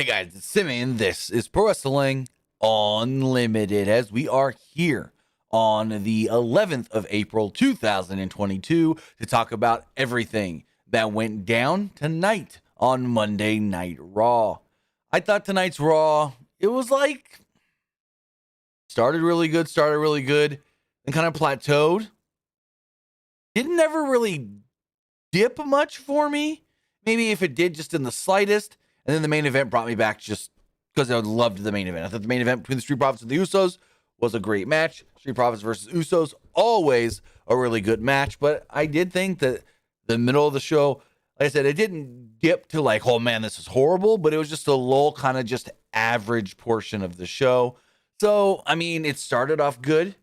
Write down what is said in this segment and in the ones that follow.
guys, it's Simeon. This is Pro Wrestling Unlimited as we are here on the 11th of April 2022 to talk about everything that went down tonight on Monday Night Raw. I thought tonight's Raw, it was like started really good, and kind of plateaued. Didn't ever really dip much for me. Maybe if it did, just in the slightest. And then the main event brought me back just because I loved the main event. I thought the main event between the Street Profits and the Usos was a great match. Street Profits versus Usos, always a really good match. But I did think that the middle of the show, like I said, it didn't dip to like, oh man, this is horrible. But it was just a lull, kind of just average portion of the show. So, I mean, it started off good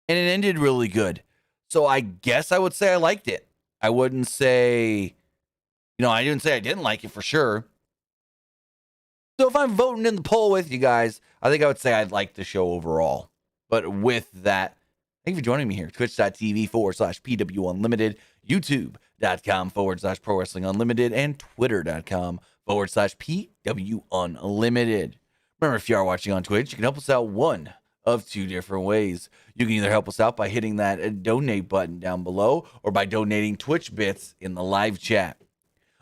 and it ended really good. So I guess I would say I liked it. I wouldn't say... I didn't say I didn't like it for sure. So if I'm voting in the poll with you guys, I think I would say I'd like the show overall. But with that, thank you for joining me here. Twitch.tv/PW Unlimited, YouTube.com/Pro Wrestling Unlimited, and Twitter.com/PW Unlimited. Remember, if you are watching on Twitch, you can help us out one of two different ways. You can either help us out by hitting that donate button down below or by donating Twitch bits in the live chat.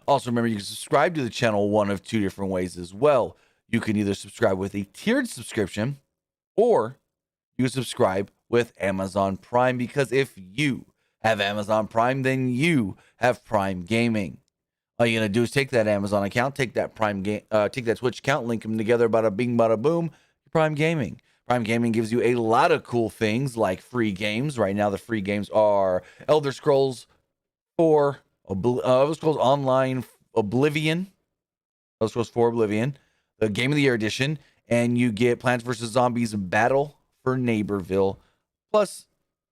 Also, remember, you can subscribe to the channel one of two different ways as well. You can either subscribe with a tiered subscription, or you subscribe with Amazon Prime, because if you have Amazon Prime, then you have Prime Gaming. All you're going to do is take that Amazon account, take that take that Twitch account, link them together, bada bing, bada boom, Prime Gaming. Prime Gaming gives you a lot of cool things like free games. Right now, the free games are Elder Scrolls 4, Elder Scrolls Online Oblivion, Elder Scrolls 4 Oblivion, the Game of the Year edition, and you get Plants vs. Zombies Battle for Neighborville, plus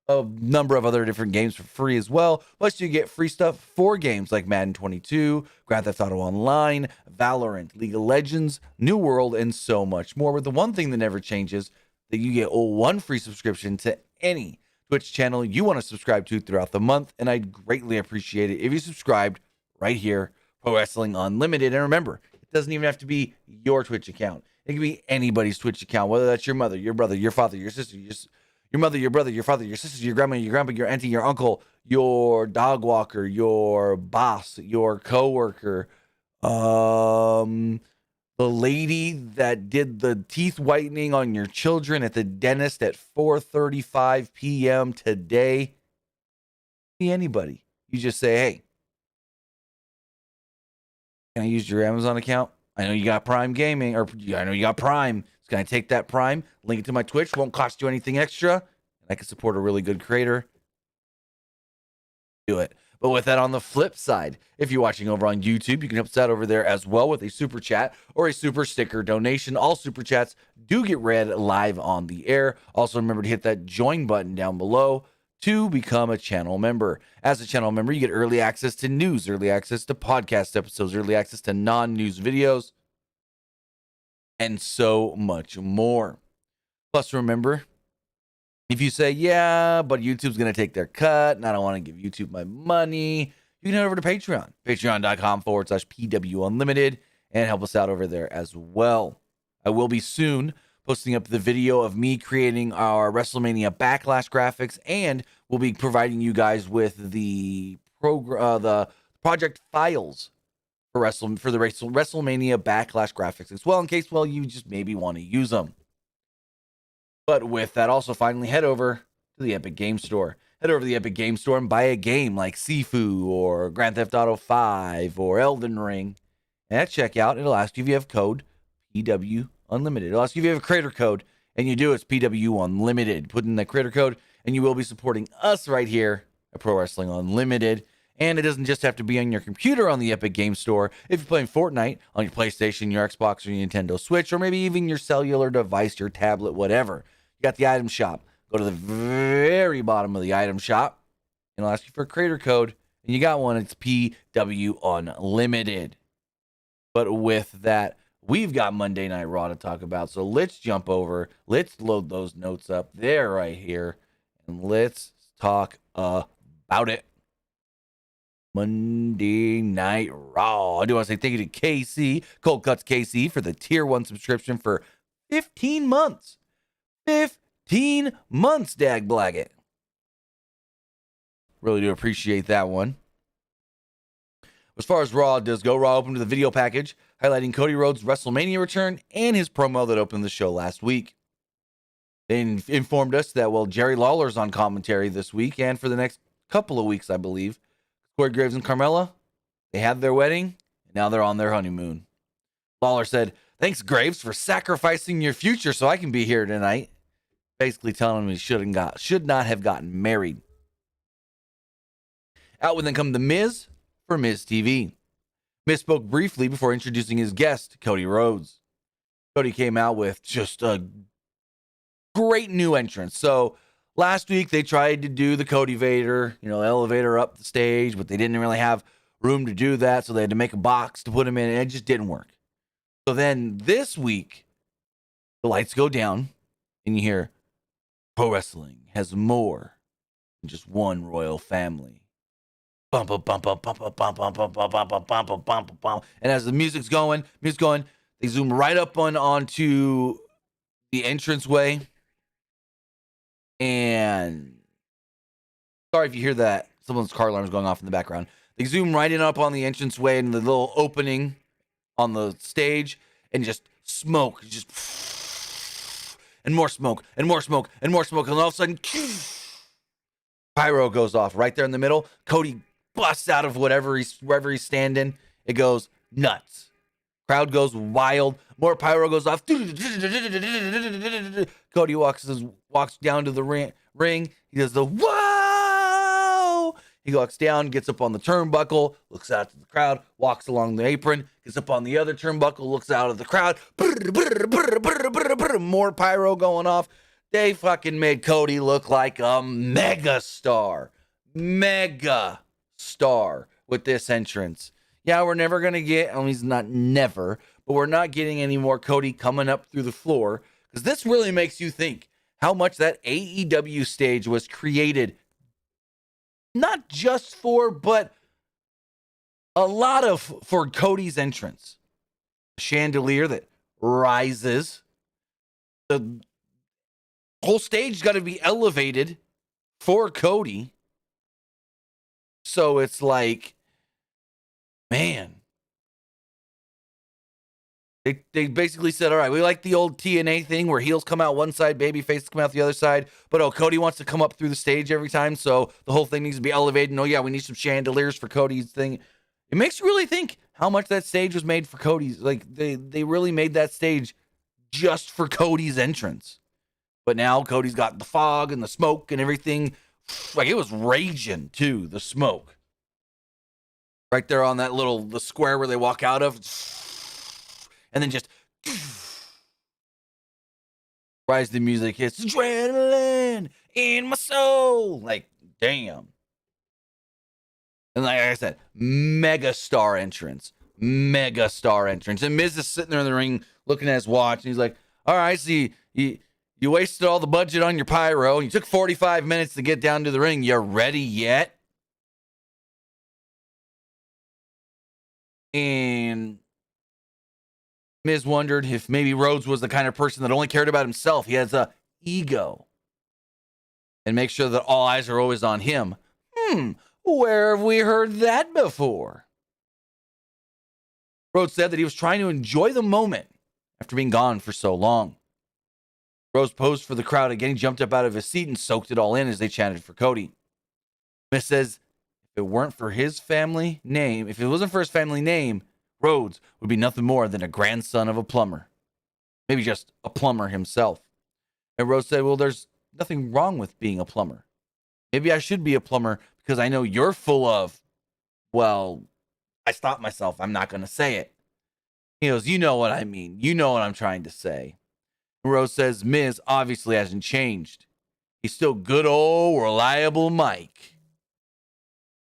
a number of other different games for free as well. Plus, you get free stuff for games like Madden 22, Grand Theft Auto Online, Valorant, League of Legends, New World, and so much more. But the one thing that never changes, that you get one free subscription to any Twitch channel you want to subscribe to throughout the month, and I'd greatly appreciate it if you subscribed right here, Pro Wrestling Unlimited. And remember, it doesn't even have to be your Twitch account. It can be anybody's Twitch account, whether that's your mother, your brother, your father, your sister, your mother, your brother, your father, your sister, your grandma, your grandpa, your auntie, your uncle, your dog walker, your boss, your coworker, the lady that did the teeth whitening on your children at the dentist at 4:35 p.m. today. Be anybody. You just say, hey, can I use your Amazon account? I know you got Prime Gaming, or I know you got Prime. So can I take that Prime, link it to my Twitch? Won't cost you anything extra. And I can support a really good creator. Do it. But with that, on the flip side, if you're watching over on YouTube, you can help us out over there as well with a super chat or a super sticker donation. All super chats do get read live on the air. Also, remember to hit that join button down below to become a channel member. As a channel member, you get early access to news, early access to podcast episodes, early access to non-news videos, and so much more. Plus, remember, if you say, yeah, but YouTube's going to take their cut and I don't want to give YouTube my money, you can head over to Patreon, patreon.com/PW Unlimited, and help us out over there as well. I will be soon posting up the video of me creating our WrestleMania Backlash graphics, and we'll be providing you guys with the project files for the WrestleMania Backlash graphics as well, in case, you just maybe want to use them. But with that, also finally head over to the Epic Game Store. Head over to the Epic Game Store and buy a game like Sifu or Grand Theft Auto 5 or Elden Ring. And at checkout, it'll ask you if you have code PW Unlimited. It'll ask you if you have a creator code, and you do. It's PW Unlimited. Put in the creator code, and you will be supporting us right here at Pro Wrestling Unlimited. And it doesn't just have to be on your computer on the Epic Game Store. If you're playing Fortnite on your PlayStation, your Xbox, or your Nintendo Switch, or maybe even your cellular device, your tablet, whatever, you got the item shop. Go to the very bottom of the item shop, and it'll ask you for a creator code, and you got one. It's PW Unlimited. But with that, we've got Monday Night Raw to talk about, so let's jump over. Let's load those notes up there right here, and let's talk about it. Monday Night Raw. I do want to say thank you to KC, Cold Cuts KC, for the tier 1 subscription for 15 months. 15 months, dag blaggett. Really do appreciate that one. As far as Raw does go, Raw opened with a video package highlighting Cody Rhodes' WrestleMania return and his promo that opened the show last week. They informed us that, well, Jerry Lawler's on commentary this week and for the next couple of weeks, I believe. Corey Graves and Carmella, they had their wedding, and now they're on their honeymoon. Lawler said, "Thanks, Graves, for sacrificing your future so I can be here tonight." Basically telling him he should not have gotten married. Out would then come The Miz for Miz TV. Miz spoke briefly before introducing his guest, Cody Rhodes. Cody came out with just a great new entrance. So last week they tried to do the Cody Vader, elevator up the stage, but they didn't really have room to do that, so they had to make a box to put him in, and it just didn't work. So then this week, the lights go down, and you hear, "Pro wrestling has more than just one royal family." Bump, bump, bump, bump, bump, bump, bump, bump, bump, bump, bump, bump, bump, bump. And as the music's going, they zoom right up onto the entranceway. And sorry if you hear that. Someone's car alarm is going off in the background. They zoom right in up on the entranceway and the little opening on the stage, and just smoke, and more smoke, and more smoke, and more smoke. And all of a sudden, pyro goes off right there in the middle. Cody busts out of wherever he's standing. It goes nuts. Crowd goes wild. More pyro goes off. Cody walks down to the ring. He does the whoa. He walks down, gets up on the turnbuckle, looks out to the crowd, walks along the apron, gets up on the other turnbuckle, looks out at the crowd. More pyro going off. They fucking made Cody look like a mega star with this entrance. Yeah, we're never going to get, he's not never, but we're not getting any more Cody coming up through the floor, because this really makes you think how much that AEW stage was created, not just for, but a lot for Cody's entrance. A chandelier that rises. The whole stage got to be elevated for Cody. So it's like, man, they basically said, all right, we like the old TNA thing where heels come out one side, babyface come out the other side, but Cody wants to come up through the stage every time, so the whole thing needs to be elevated. And yeah, we need some chandeliers for Cody's thing. It makes you really think how much that stage was made for Cody's. Like, they really made that stage just for Cody's entrance. But now Cody's got the fog and the smoke and everything. Like, it was raging too, the smoke. Right there on that the square where they walk out of. And then just rise the music hits. Adrenaline in my soul. Like, damn. And like I said, mega star entrance. And Miz is sitting there in the ring looking at his watch. And he's like, all right, so you wasted all the budget on your pyro. You took 45 minutes to get down to the ring. You ready yet? And Miz wondered if maybe Rhodes was the kind of person that only cared about himself. He has a ego. And make sure that all eyes are always on him. Where have we heard that before? Rhodes said that he was trying to enjoy the moment after being gone for so long. Rhodes posed for the crowd again. He jumped up out of his seat and soaked it all in as they chanted for Cody. Miz says if it wasn't for his family name, Rhodes would be nothing more than a grandson of a plumber. Maybe just a plumber himself. And Rhodes said, well, there's nothing wrong with being a plumber. Maybe I should be a plumber because I know you're full of, well, I stopped myself. I'm not going to say it. He goes, you know what I mean. You know what I'm trying to say. And Rhodes says Miz obviously hasn't changed. He's still good old reliable Mike.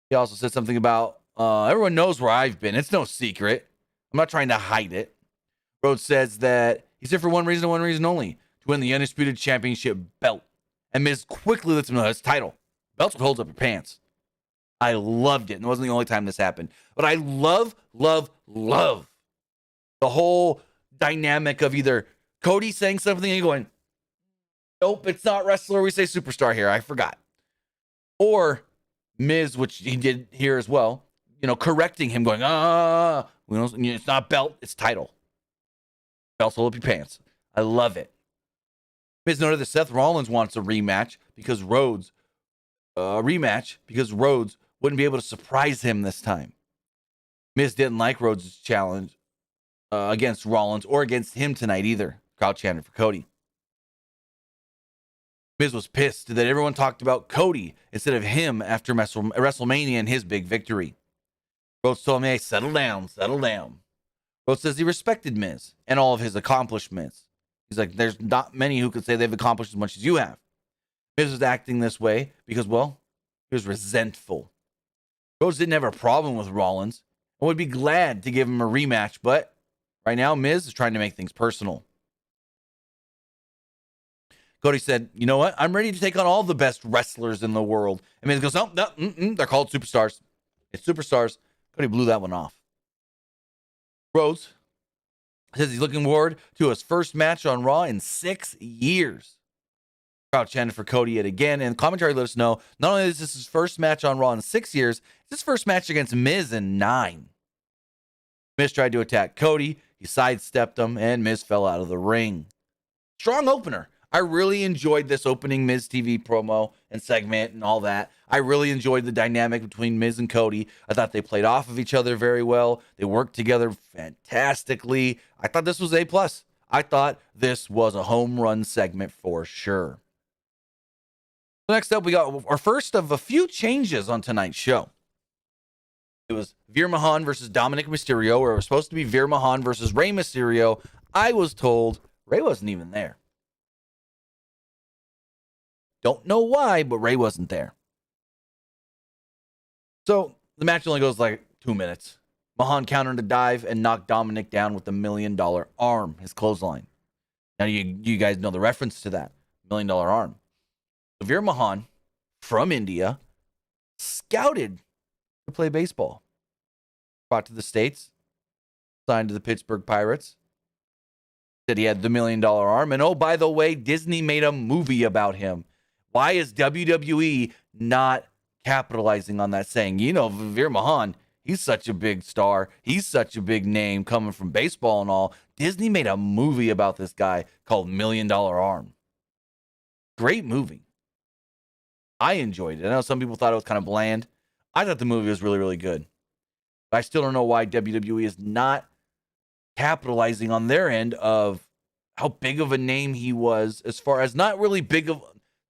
He also said something about, everyone knows where I've been. It's no secret. I'm not trying to hide it. Rhodes says that he's here for one reason and one reason only, to win the Undisputed Championship belt. And Miz quickly lets him know his title. Belt's what holds up your pants. I loved it. And it wasn't the only time this happened. But I love the whole dynamic of either Cody saying something and you going, nope, it's not wrestler. We say superstar here. I forgot. Or Miz, which he did here as well, correcting him, going, it's not belt, it's title. Belt, hold up your pants. I love it. Miz noted that Seth Rollins wants a rematch because Rhodes wouldn't be able to surprise him this time. Miz didn't like Rhodes' challenge against Rollins or against him tonight either. Crowd chanted for Cody. Miz was pissed that everyone talked about Cody instead of him after WrestleMania and his big victory. Rhodes told me, hey, settle down. Rhodes says he respected Miz and all of his accomplishments. He's like, there's not many who could say they've accomplished as much as you have. Miz was acting this way because, well, he was resentful. Rhodes didn't have a problem with Rollins and would be glad to give him a rematch, but right now Miz is trying to make things personal. Cody said, you know what? I'm ready to take on all the best wrestlers in the world. And Miz goes, no, they're called superstars. It's superstars. Cody blew that one off. Rhodes says he's looking forward to his first match on Raw in 6 years. Crowd chanted for Cody yet again, and commentary let us know not only is this his first match on Raw in 6 years, it's his first match against Miz in 9. Miz tried to attack Cody, he sidestepped him, and Miz fell out of the ring. Strong opener. I really enjoyed this opening Miz TV promo and segment and all that. I really enjoyed the dynamic between Miz and Cody. I thought they played off of each other very well. They worked together fantastically. I thought this was A+. I thought this was a home run segment for sure. Next up, we got our first of a few changes on tonight's show. It was Veer Mahan versus Dominic Mysterio, where it was supposed to be Veer Mahan versus Rey Mysterio. I was told Rey wasn't even there. Don't know why, but Rey wasn't there. So the match only goes like 2 minutes. Mahan countered a dive and knocked Dominic down with the $1 million arm, his clothesline. Now you guys know the reference to that $1 million arm. Veer Mahan from India scouted to play baseball. Brought to the States, signed to the Pittsburgh Pirates. Said he had the $1 million arm. And oh, by the way, Disney made a movie about him. Why is WWE not capitalizing on that, saying, Veer Mahan, he's such a big star. He's such a big name coming from baseball and all. Disney made a movie about this guy called $1 Million Arm. Great movie. I enjoyed it. I know some people thought it was kind of bland. I thought the movie was really, really good. But I still don't know why WWE is not capitalizing on their end of how big of a name he was, as far as not really big of...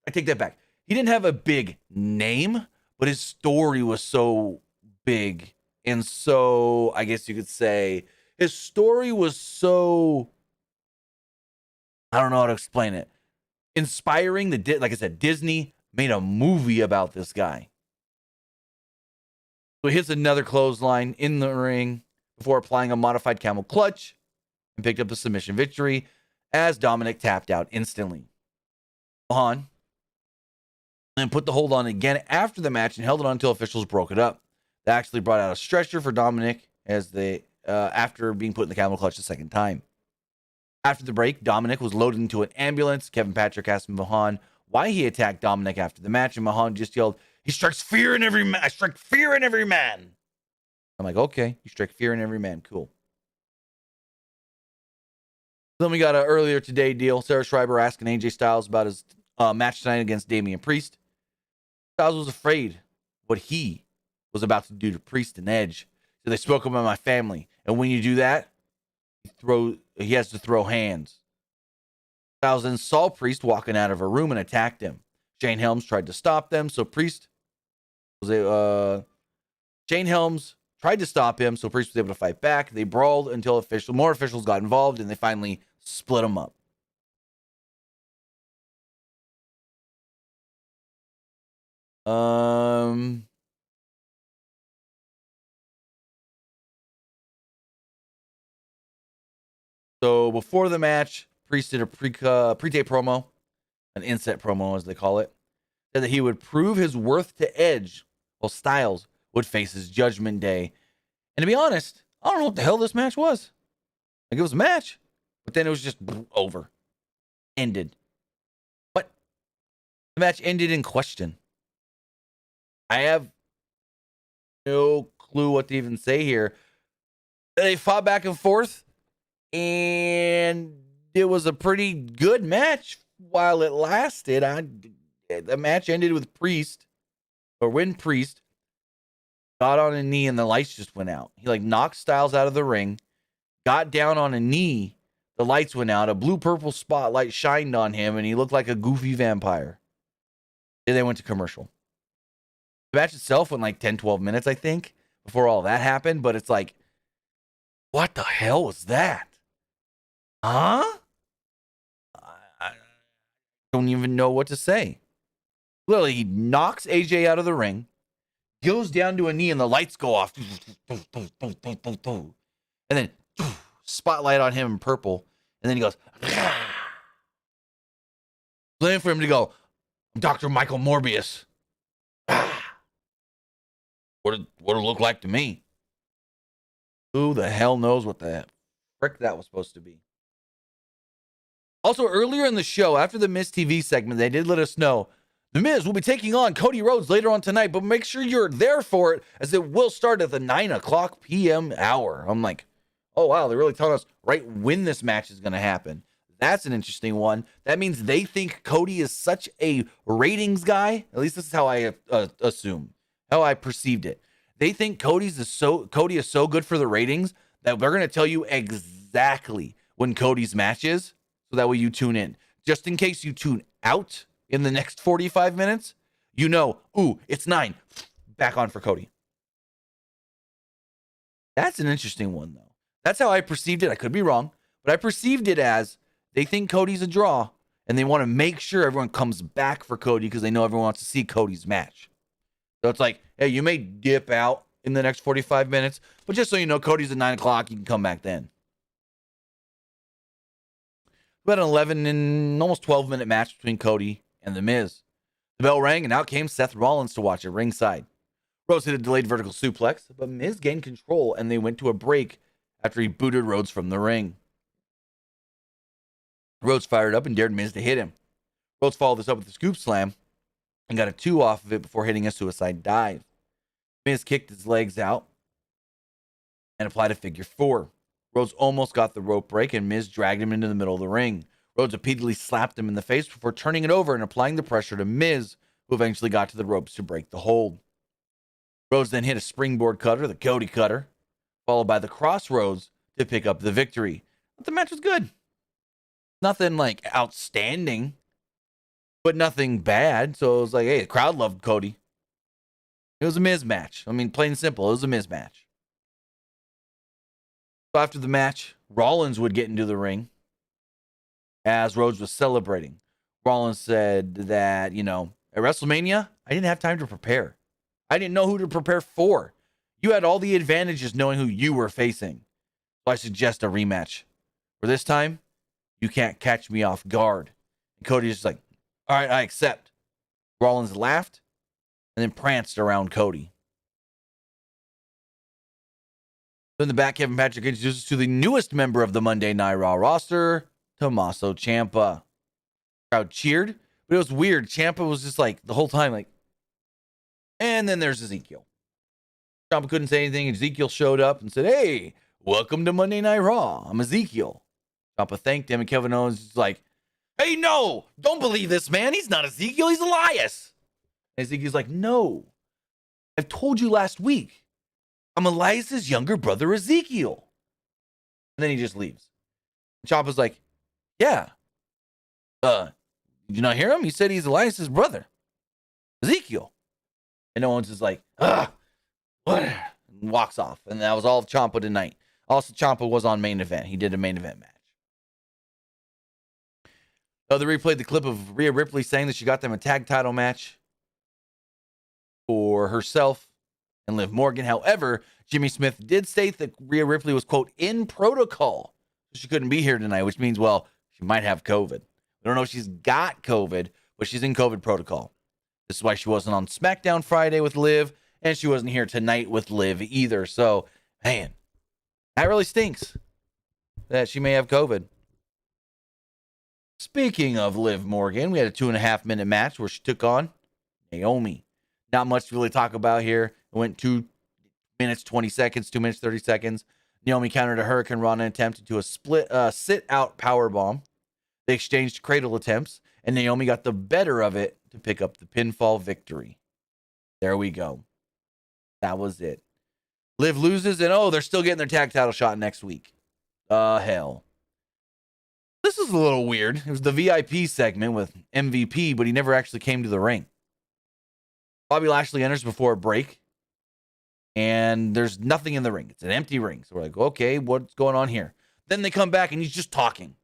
I take that back. He didn't have a big name, but his story was so big. And so, I guess you could say, his story was so... I don't know how to explain it. Inspiring. Like I said, Disney made a movie about this guy. So he hits another clothesline in the ring before applying a modified camel clutch and picked up the submission victory as Dominic tapped out instantly. Mahan then put the hold on again after the match and held it on until officials broke it up. They actually brought out a stretcher for Dominic as they after being put in the camel clutch the second time. After the break, Dominic was loaded into an ambulance. Kevin Patrick asked Mahan why he attacked Dominic after the match, and Mahan just yelled, "He strikes fear in every man. I strike fear in every man." I'm like, okay, you strike fear in every man. Cool. Then we got an earlier today deal. Sarah Schreiber asking AJ Styles about his match tonight against Damian Priest. Styles was afraid what he was about to do to Priest and Edge. So they spoke about my family. And when you do that, he has to throw hands. Styles then saw Priest walking out of a room and attacked him. Shane Helms tried to stop them, so Priest was Shane Helms tried to stop him, so Priest was able to fight back. They brawled until more officials got involved, and they finally split them up. So before the match, Priest did a pre-tape promo, an inset promo as they call it, said that he would prove his worth to Edge while Styles would face his Judgment Day. And to be honest, I don't know what the hell this match was. Like, it was a match, but then it was just over. Ended. What? The match ended in question. I have no clue what to even say here. They fought back and forth, and it was a pretty good match while it lasted. The match ended with when Priest got on a knee and the lights just went out. He knocked Styles out of the ring, got down on a knee, the lights went out, a blue-purple spotlight shined on him, and he looked like a goofy vampire. Then they went to commercial. The match itself went 10, 12 minutes, I think, before all that happened, but it's what the hell was that? Huh? I don't even know what to say. Literally, he knocks AJ out of the ring, goes down to a knee, and the lights go off. And then spotlight on him in purple. And then he goes, waiting for him to go, I'm Dr. Michael Morbius. What it look like to me? Who the hell knows what the frick that was supposed to be? Also, earlier in the show, after the Miz TV segment, they did let us know The Miz will be taking on Cody Rhodes later on tonight, but make sure you're there for it, as it will start at the 9:00 p.m. hour. I'm like, oh, wow, they're really telling us right when this match is going to happen. That's an interesting one. That means they think Cody is such a ratings guy. At least this is how I assume, how I perceived it. They think Cody is so good for the ratings that they're going to tell you exactly when Cody's match is, so that way you tune in. Just in case you tune out in the next 45 minutes, you know, ooh, it's 9. Back on for Cody. That's an interesting one, though. That's how I perceived it. I could be wrong, but I perceived it as they think Cody's a draw, and they want to make sure everyone comes back for Cody because they know everyone wants to see Cody's match. So it's like, hey, you may dip out in the next 45 minutes, but just so you know, Cody's at 9:00. You can come back then. We had an 11 and almost 12-minute match between Cody and The Miz. The bell rang, and out came Seth Rollins to watch at ringside. Rhodes hit a delayed vertical suplex, but Miz gained control, and they went to a break after he booted Rhodes from the ring. Rhodes fired up and dared Miz to hit him. Rhodes followed this up with a scoop slam and got a 2 off of it before hitting a suicide dive. Miz kicked his legs out and applied a figure 4. Rhodes almost got the rope break, and Miz dragged him into the middle of the ring. Rhodes repeatedly slapped him in the face before turning it over and applying the pressure to Miz, who eventually got to the ropes to break the hold. Rhodes then hit a springboard cutter, the Cody cutter, followed by the crossroads to pick up the victory. But the match was good. Nothing outstanding, but nothing bad. So it was hey, the crowd loved Cody. It was a Miz match. I mean, plain and simple, it was a Miz match. So after the match, Rollins would get into the ring as Rhodes was celebrating. Rollins said that, at WrestleMania, I didn't have time to prepare. I didn't know who to prepare for. You had all the advantages knowing who you were facing. So I suggest a rematch. For this time, you can't catch me off guard. And Cody's just like, all right, I accept. Rollins laughed and then pranced around Cody. In the back, Kevin Patrick introduces us to the newest member of the Monday Night Raw roster, Tommaso Ciampa. Crowd cheered, but it was weird. Ciampa was just the whole time and then there's Ezekiel. Ciampa couldn't say anything. Ezekiel showed up and said, hey, welcome to Monday Night Raw. I'm Ezekiel. Ciampa thanked him, and Kevin Owens is like, hey, no, don't believe this man. He's not Ezekiel. He's Elias. And Ezekiel's like, no, I've told you last week. I'm Elias's younger brother, Ezekiel. And then he just leaves. And Ciampa's like, yeah. Did you not hear him? He said he's Elias's brother, Ezekiel. And Owens is like, what? And walks off. And that was all of Ciampa tonight. Also, Ciampa was on main event. He did a main event match. They replayed the clip of Rhea Ripley saying that she got them a tag title match for herself and Liv Morgan. However, Jimmy Smith did state that Rhea Ripley was, quote, in protocol. So she couldn't be here tonight, which means, well, she might have COVID. We don't know if she's got COVID, but she's in COVID protocol. This is why she wasn't on SmackDown Friday with Liv, and she wasn't here tonight with Liv either. So, man, that really stinks that she may have COVID. Speaking of Liv Morgan, we had a 2.5-minute match where she took on Naomi. Not much to really talk about here. It went 2 minutes, 20 seconds, 2 minutes, 30 seconds. Naomi countered a Hurricane Rana attempt into a sit-out powerbomb. They exchanged cradle attempts, and Naomi got the better of it to pick up the pinfall victory. There we go. That was it. Liv loses, and they're still getting their tag title shot next week. Hell. This is a little weird. It was the VIP segment with MVP, but he never actually came to the ring. Bobby Lashley enters before a break, and there's nothing in the ring. It's an empty ring. So we're like, okay, what's going on here? Then they come back, and he's just talking.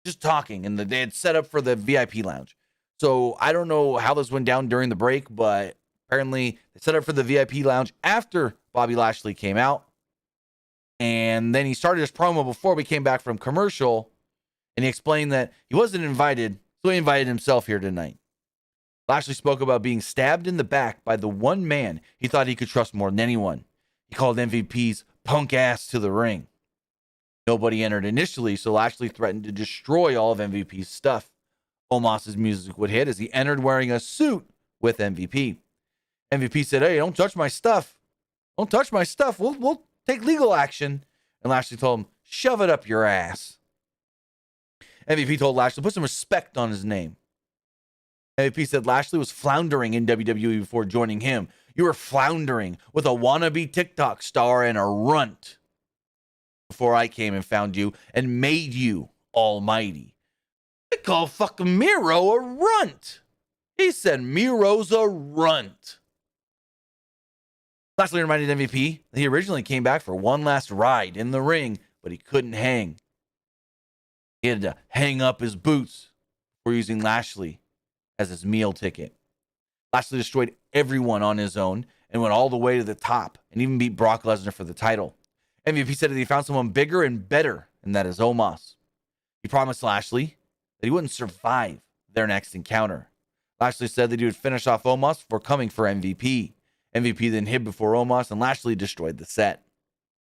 And they had set up for the VIP lounge. So I don't know how this went down during the break, but apparently they set up for the VIP lounge after Bobby Lashley came out. And then he started his promo before we came back from commercial, and he explained that he wasn't invited, so he invited himself here tonight. Lashley spoke about being stabbed in the back by the one man he thought he could trust more than anyone. He called MVP's punk ass to the ring. Nobody entered initially, so Lashley threatened to destroy all of MVP's stuff. Omos's music would hit as he entered wearing a suit with MVP. MVP said, "Hey, don't touch my stuff. Don't touch my stuff. We'll take legal action." And Lashley told him, "Shove it up your ass." MVP told Lashley, "Put some respect on his name." MVP said Lashley was floundering in WWE before joining him. "You were floundering with a wannabe TikTok star and a runt before I came and found you and made you almighty." They call fucking Miro a runt. He said Miro's a runt. Lashley reminded MVP that he originally came back for one last ride in the ring, but he couldn't hang. He had to hang up his boots for using Lashley as his meal ticket. Lashley destroyed everyone on his own and went all the way to the top and even beat Brock Lesnar for the title. MVP said that he found someone bigger and better, and that is Omos. He promised Lashley that he wouldn't survive their next encounter. Lashley said that he would finish off Omos before coming for MVP. MVP then hid before Omos, and Lashley destroyed the set.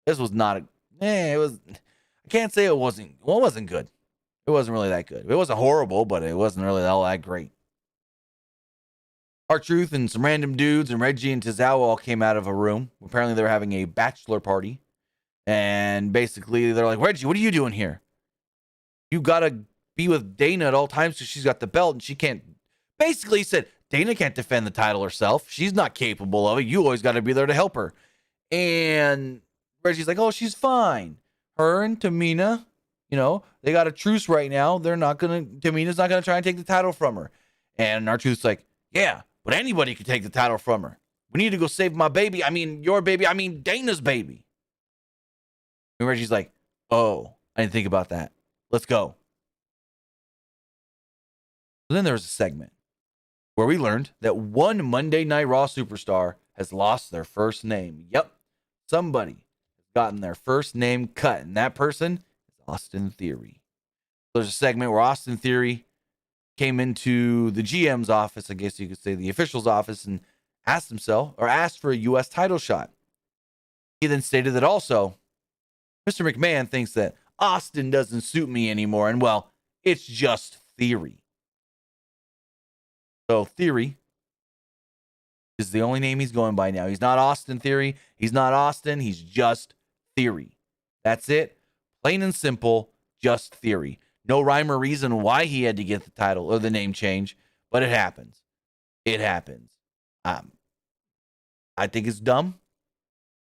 This was not I can't say it wasn't good. It wasn't really that good. It wasn't horrible, but it wasn't really all that great. R-Truth and some random dudes and Reggie and Tozawa all came out of a room. Apparently they were having a bachelor party. And basically they're like, "Reggie, what are you doing here? You got to be with Dana at all times because she's got the belt and she can't." Basically he said, Dana can't defend the title herself. She's not capable of it. You always got to be there to help her. And Reggie's like, "Oh, she's fine. Her and Tamina, they got a truce right now. Tamina's not going to try and take the title from her." And R-Truth's like, "Yeah, but anybody could take the title from her. We need to go save my baby. I mean, your baby. I mean, Dana's baby." And Reggie's like, "Oh, I didn't think about that. Let's go." So then there was a segment where we learned that one Monday Night Raw superstar has lost their first name. Yep, somebody has gotten their first name cut, and that person is Austin Theory. There's a segment where Austin Theory came into the GM's office, I guess you could say the official's office, and asked for a U.S. title shot. He then stated that also, Mr. McMahon thinks that Austin doesn't suit me anymore, and well, it's just Theory. So Theory is the only name he's going by now. He's not Austin Theory. He's not Austin. He's just Theory. That's it. Plain and simple, just Theory. No rhyme or reason why he had to get the title or the name change, but it happens. It happens. I think it's dumb.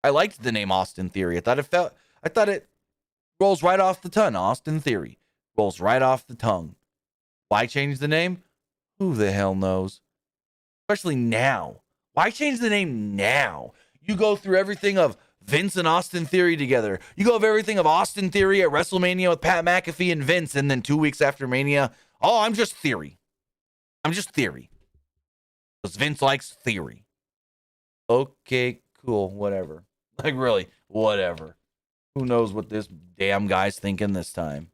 I liked the name Austin Theory. I thought it rolls right off the tongue. Austin Theory rolls right off the tongue. Why change the name? Who the hell knows? Especially now. Why change the name now? You go through everything of Vince and Austin Theory together. You go over everything of Austin Theory at WrestleMania with Pat McAfee and Vince, and then 2 weeks after Mania, "Oh, I'm just Theory. I'm just Theory." Because Vince likes Theory. Okay, cool, whatever. Like, really, whatever. Who knows what this damn guy's thinking this time?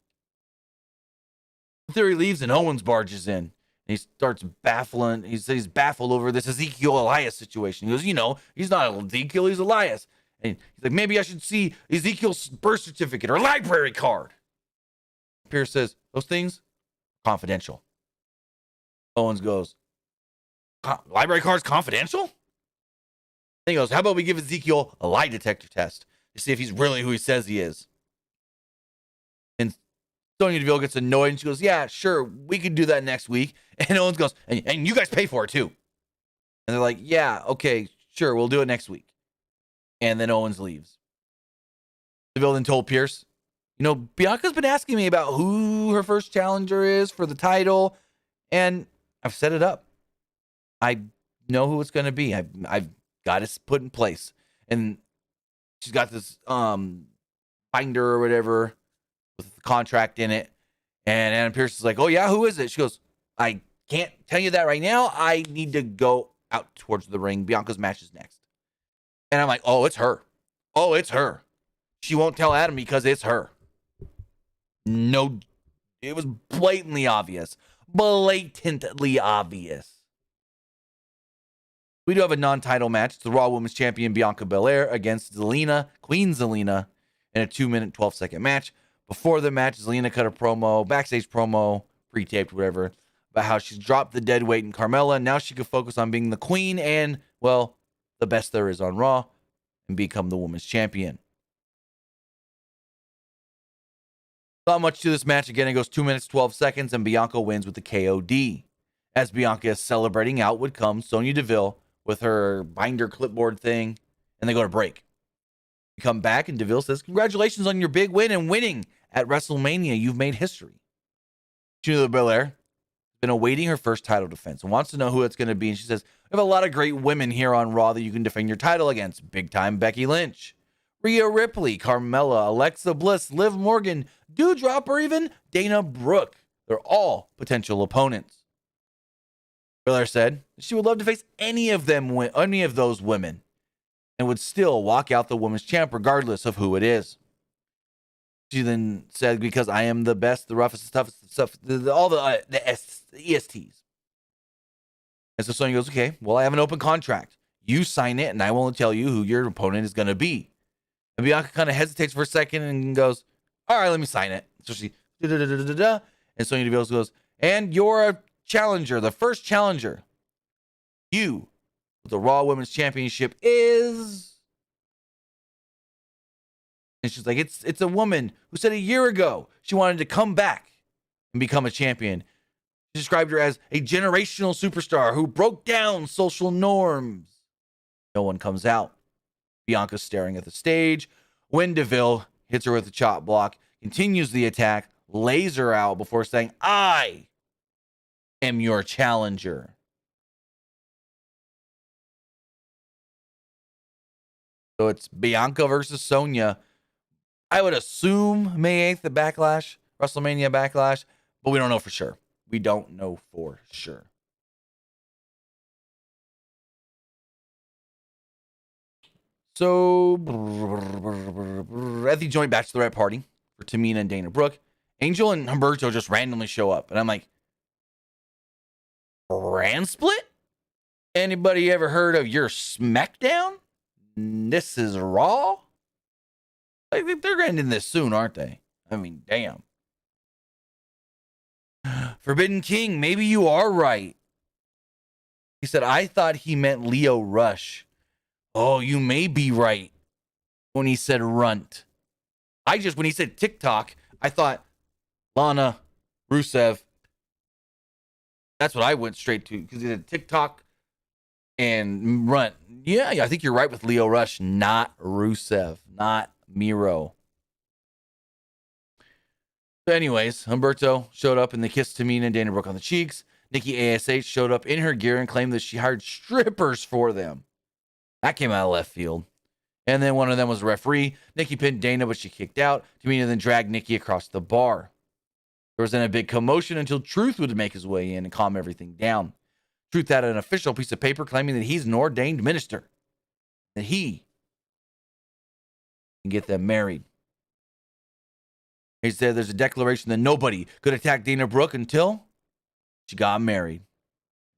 Theory leaves and Owens barges in. And he starts baffling. He's baffled over this Ezekiel Elias situation. He goes, he's not Ezekiel, he's Elias. And he's like, maybe I should see Ezekiel's birth certificate or library card. Pierce says, those things, confidential. Owens goes, library card's confidential? Then he goes, how about we give Ezekiel a lie detector test to see if he's really who he says he is? And Sonya Deville gets annoyed and she goes, yeah, sure, we could do that next week. And Owens goes, and you guys pay for it too. And they're like, yeah, okay, sure, we'll do it next week. And then Owens leaves. Deville then told Pierce, Bianca's been asking me about who her first challenger is for the title, and I've set it up. I know who it's going to be. I've got it put in place. And she's got this binder or whatever with the contract in it. And Anna Pierce is like, oh, yeah, who is it? She goes, I can't tell you that right now. I need to go out towards the ring. Bianca's match is next. And I'm like, oh, it's her. Oh, it's her. She won't tell Adam because it's her. No, it was blatantly obvious. Blatantly obvious. We do have a non-title match. It's the Raw Women's Champion Bianca Belair against Zelina, Queen Zelina, in a 2-minute, 12-second match. Before the match, Zelina cut a promo, backstage promo, pre-taped, whatever, about how she's dropped the dead weight in Carmella. Now she can focus on being the queen and, well, the best there is on Raw, and become the women's champion. Not much to this match. Again, it goes 2 minutes, 12 seconds, and Bianca wins with the KOD. As Bianca is celebrating, out would come Sonya Deville with her binder clipboard thing, and they go to break. We come back, and Deville says, congratulations on your big win and winning at WrestleMania. You've made history. Julia Belair been awaiting her first title defense and wants to know who it's going to be. And she says, we have a lot of great women here on Raw that you can defend your title against. Big time Becky Lynch, Rhea Ripley, Carmella, Alexa Bliss, Liv Morgan, Doudrop, or even Dana Brooke. They're all potential opponents. Belair said she would love to face any of those women and would still walk out the women's champ regardless of who it is. She then said, because I am the best, the roughest, the toughest stuff, all the ESTs. And so Sonya goes, okay, well, I have an open contract. You sign it, and I won't tell you who your opponent is going to be. And Bianca kind of hesitates for a second and goes, all right, let me sign it. So she, and Sonya Deville goes, and you're a challenger, the first challenger. You, the Raw Women's Championship is... And she's like, it's a woman who said a year ago she wanted to come back and become a champion. She described her as a generational superstar who broke down social norms. No one comes out. Bianca's staring at the stage when Deville hits her with a chop block, continues the attack, lays her out before saying, I am your challenger. So it's Bianca versus Sonya. I would assume May 8th, the Backlash, WrestleMania Backlash, but we don't know for sure. We don't know for sure. So, at the joint bachelorette party for Tamina and Dana Brooke, Angel and Humberto just randomly show up. And I'm like, brand split? Anybody ever heard of your SmackDown? This is Raw? I think they're ending this soon, aren't they? I mean, damn. Forbidden King, maybe you are right. He said, I thought he meant Leo Rush. Oh, you may be right when he said runt. When he said TikTok, I thought Lana, Rusev. That's what I went straight to because he said TikTok and runt. Yeah, I think you're right with Leo Rush, not Rusev, not Miro. So anyways, Humberto showed up and they kissed Tamina and Dana Brooke on the cheeks. Nikki ASH showed up in her gear and claimed that she hired strippers for them. That came out of left field. And then one of them was a referee. Nikki pinned Dana, but she kicked out. Tamina then dragged Nikki across the bar. There was then a big commotion until Truth would make his way in and calm everything down. Truth had an official piece of paper claiming that he's an ordained minister. That he can get them married. He said there's a declaration that nobody could attack Dana Brooke until she got married.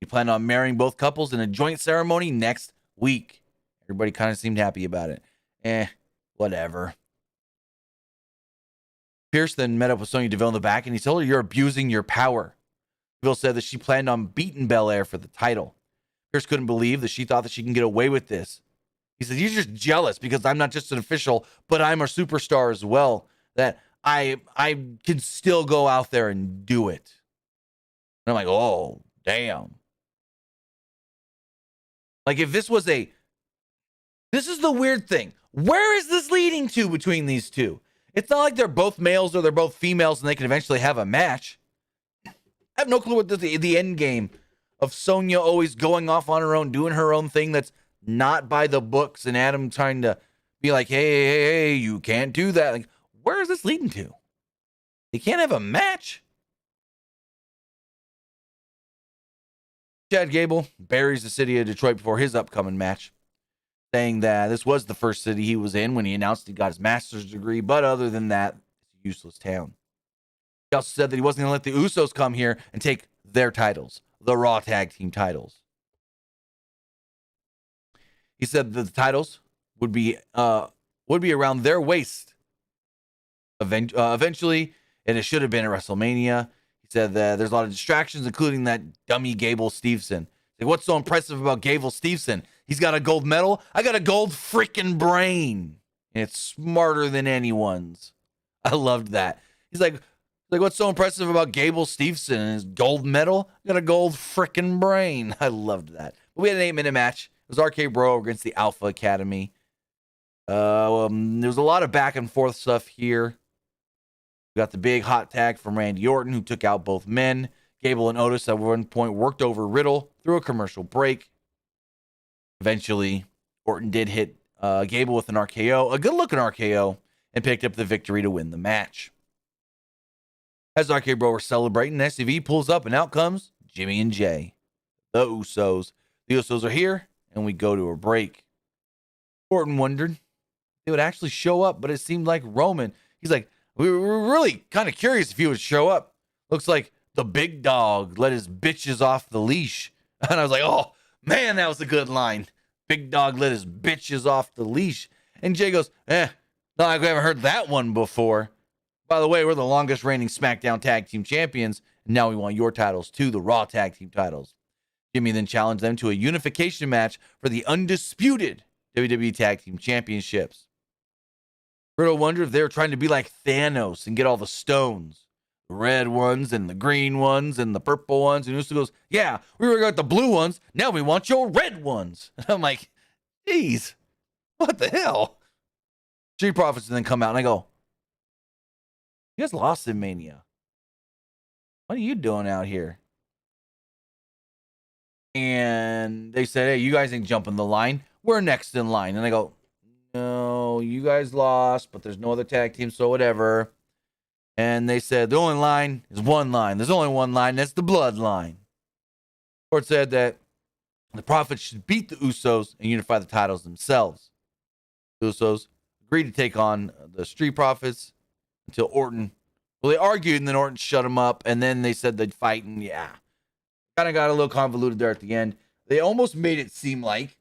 He planned on marrying both couples in a joint ceremony next week. Everybody kind of seemed happy about it. Whatever. Pierce then met up with Sonya Deville in the back, and he told her, "You're abusing your power." Deville said that she planned on beating Belair for the title. Pierce couldn't believe that she thought that she can get away with this. He said, "You're just jealous because I'm not just an official, but I'm a superstar as well, that I can still go out there and do it." And I'm like, oh, damn. Like, if this was this is the weird thing. Where is this leading to between these two? It's not like they're both males or they're both females and they can eventually have a match. I have no clue what the end game of Sonya always going off on her own, doing her own thing that's not by the books, and Adam trying to be like, hey, you can't do that. Like, where is this leading to? They can't have a match. Chad Gable buries the city of Detroit before his upcoming match, saying that this was the first city he was in when he announced he got his master's degree, but other than that, it's a useless town. He also said that he wasn't going to let the Usos come here and take their titles, the Raw Tag Team titles. He said that the titles would be around their waist eventually, and it should have been at WrestleMania. He said that there's a lot of distractions, including that dummy Gable Steveson. Like, what's so impressive about Gable Steveson? He's got a gold medal. I got a gold freaking brain, and it's smarter than anyone's. I loved that. He's like, what's so impressive about Gable Steveson and his gold medal? I got a gold freaking brain. I loved that. But we had an 8-minute match. It was RK Bro against the Alpha Academy. There was a lot of back and forth stuff here. We got the big hot tag from Randy Orton, who took out both men. Gable and Otis at one point worked over Riddle through a commercial break. Eventually, Orton did hit Gable with an RKO, a good-looking RKO, and picked up the victory to win the match. As RK Bro were celebrating, SCV pulls up, and out comes Jimmy and Jay, the Usos. The Usos are here, and we go to a break. Orton wondered if they would actually show up, but it seemed like Roman. He's like, we were really kind of curious if he would show up. Looks like the big dog let his bitches off the leash. And I was like, oh, man, that was a good line. Big dog let his bitches off the leash. And Jay goes, no, I haven't heard that one before. By the way, we're the longest reigning SmackDown Tag Team Champions. And now we want your titles too, the Raw Tag Team titles. Jimmy then challenged them to a unification match for the undisputed WWE Tag Team Championships. Riddle wondered if they were trying to be like Thanos and get all the stones. The red ones and the green ones and the purple ones. And Uso goes, yeah, we were got the blue ones. Now we want your red ones. And I'm like, geez, what the hell? Street Profits then come out and I go, you guys lost in Mania. What are you doing out here? And they said, hey, you guys ain't jumping the line. We're next in line. And I go, no, you guys lost, but there's no other tag team, so whatever. And they said, the only line is one line. There's only one line, that's the bloodline. Court said that the Profits should beat the Usos and unify the titles themselves. The Usos agreed to take on the Street Profits until Orton. Well, they argued, and then Orton shut them up, and then they said they'd fight, and yeah. Kind of got a little convoluted there at the end. They almost made it seem like,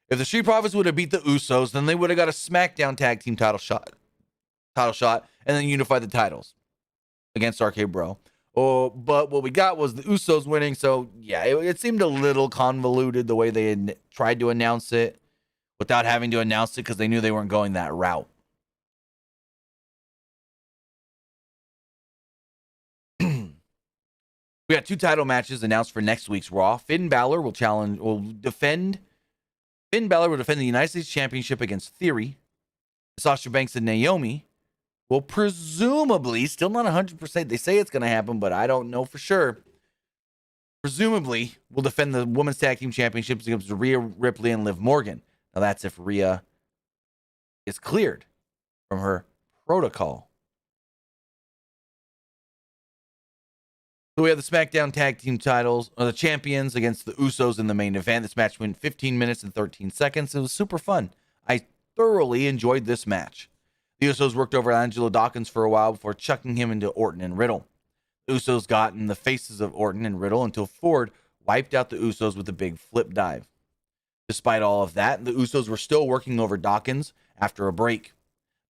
if the Street Profits would have beat the Usos, then they would have got a SmackDown Tag Team title shot, and then unified the titles against RK Bro. Oh, but what we got was the Usos winning. So yeah, it seemed a little convoluted the way they had tried to announce it without having to announce it because they knew they weren't going that route. We got 2 title matches announced for next week's Raw. Finn Balor will defend the United States Championship against Theory. Sasha Banks and Naomi will presumably, still not 100%, they say it's going to happen, but I don't know for sure. Presumably, will defend the Women's Tag Team Championships against Rhea Ripley and Liv Morgan. Now that's if Rhea is cleared from her protocol. So we have the SmackDown Tag Team titles, or the champions against the Usos in the main event. This match went 15 minutes and 13 seconds. It was super fun. I thoroughly enjoyed this match. The Usos worked over Angelo Dawkins for a while before chucking him into Orton and Riddle. Usos got in the faces of Orton and Riddle until Ford wiped out the Usos with a big flip dive. Despite all of that, the Usos were still working over Dawkins after a break.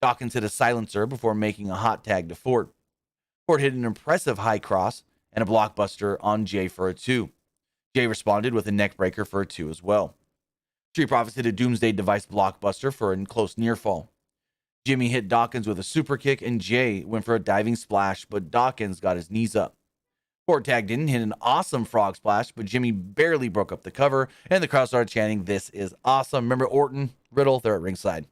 Dawkins hit a silencer before making a hot tag to Ford. Ford hit an impressive high cross and a blockbuster on Jay for a 2. Jay responded with a neck breaker for a 2 as well. Street Profits hit a Doomsday Device blockbuster for a close near fall. Jimmy hit Dawkins with a super kick, and Jay went for a diving splash, but Dawkins got his knees up. Ford tagged in and hit an awesome frog splash, but Jimmy barely broke up the cover, and the crowd started chanting, "This is awesome." Remember Orton, Riddle, they're at ringside.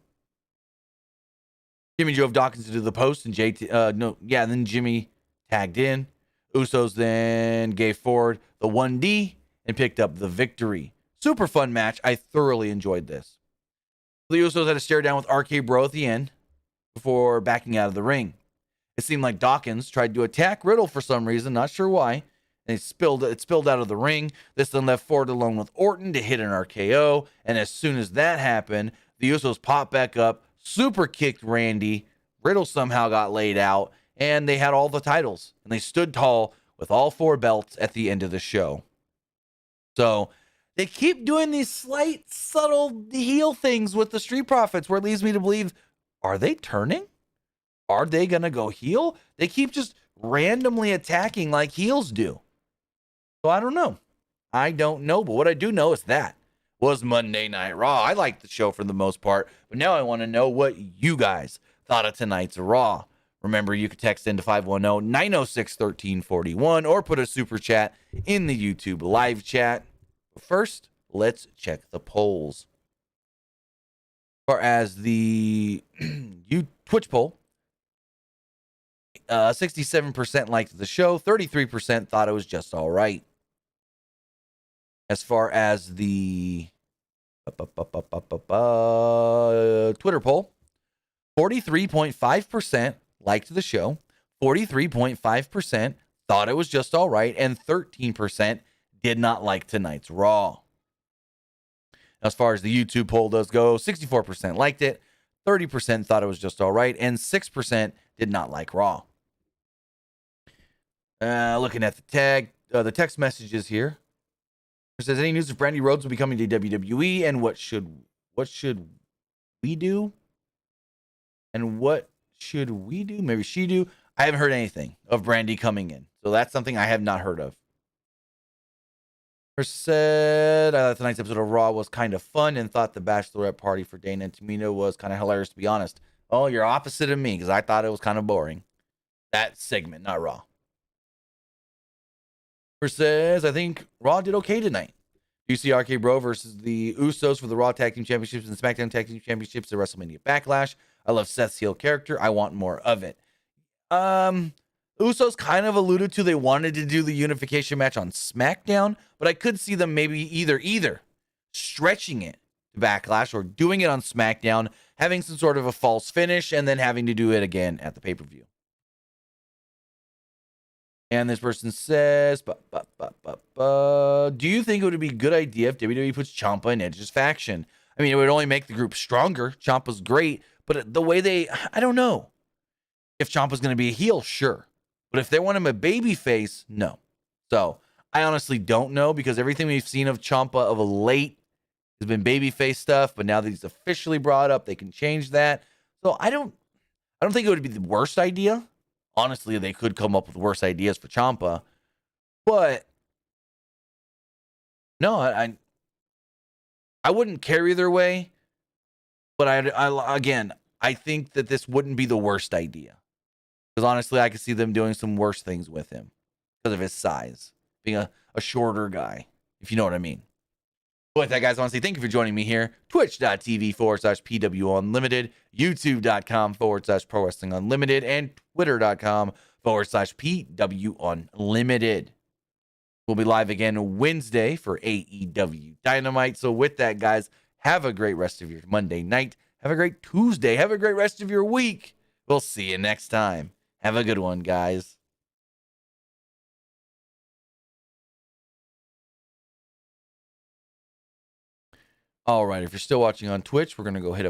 Jimmy drove Dawkins into the post, and then Jimmy tagged in. Usos then gave Ford the 1D and picked up the victory. Super fun match. I thoroughly enjoyed this. The Usos had a stare down with RK Bro at the end before backing out of the ring. It seemed like Dawkins tried to attack Riddle for some reason, not sure why. And it spilled out of the ring. This then left Ford alone with Orton to hit an RKO. And as soon as that happened, the Usos popped back up, super kicked Randy. Riddle somehow got laid out, and they had all the titles. And they stood tall with all 4 belts at the end of the show. So they keep doing these slight, subtle heel things with the Street Profits where it leads me to believe, are they turning? Are they going to go heel? They keep just randomly attacking like heels do. So I don't know. But what I do know is that was Monday Night Raw. I liked the show for the most part, but now I want to know what you guys thought of tonight's Raw. Remember, you can text into 510-906-1341 or put a super chat in the YouTube live chat. But first, let's check the polls. As far as the Twitch poll, 67% liked the show, 33% thought it was just all right. As far as the Twitter poll, 43.5% liked the show, 43.5% thought it was just all right, and 13% did not like tonight's Raw. As far as the YouTube poll does go, 64% liked it, 30% thought it was just all right, and 6% did not like Raw. Looking at the text messages here. It says, any news if Brandy Rhodes will be coming to WWE, and what should we do? And what should we do? Maybe she do. I haven't heard anything of Brandy coming in, so that's something I have not heard of. Said, I thought tonight's episode of Raw was kind of fun and thought the bachelorette party for Dana and Tamina was kind of hilarious, to be honest. Oh, you're opposite of me because I thought it was kind of boring. That segment, not Raw. Says, I think Raw did okay tonight. You see RK Bro versus the Usos for the Raw Tag Team Championships and SmackDown Tag Team Championships at WrestleMania Backlash. I love Seth's heel character. I want more of it. Usos kind of alluded to they wanted to do the unification match on SmackDown, but I could see them maybe either stretching it to Backlash or doing it on SmackDown, having some sort of a false finish, and then having to do it again at the pay-per-view. And this person says, do you think it would be a good idea if WWE puts Champa in Edge's faction? I mean, it would only make the group stronger. Ciampa's great, but the way I don't know. If Ciampa's going to be a heel, sure. But if they want him a baby face, no. So I honestly don't know because everything we've seen of Ciampa of late has been babyface stuff. But now that he's officially brought up, they can change that. So I don't think it would be the worst idea. Honestly, they could come up with worse ideas for Ciampa. But no, I wouldn't care either way. But I think that this wouldn't be the worst idea. Because honestly, I could see them doing some worse things with him because of his size, being a shorter guy, if you know what I mean. But with that, guys, I want to say thank you for joining me here. Twitch.tv/PW Unlimited, YouTube.com/Pro Wrestling Unlimited, and Twitter.com/PW Unlimited. We'll be live again Wednesday for AEW Dynamite. So with that, guys, have a great rest of your Monday night. Have a great Tuesday. Have a great rest of your week. We'll see you next time. Have a good one, guys. All right, if you're still watching on Twitch, we're going to go hit up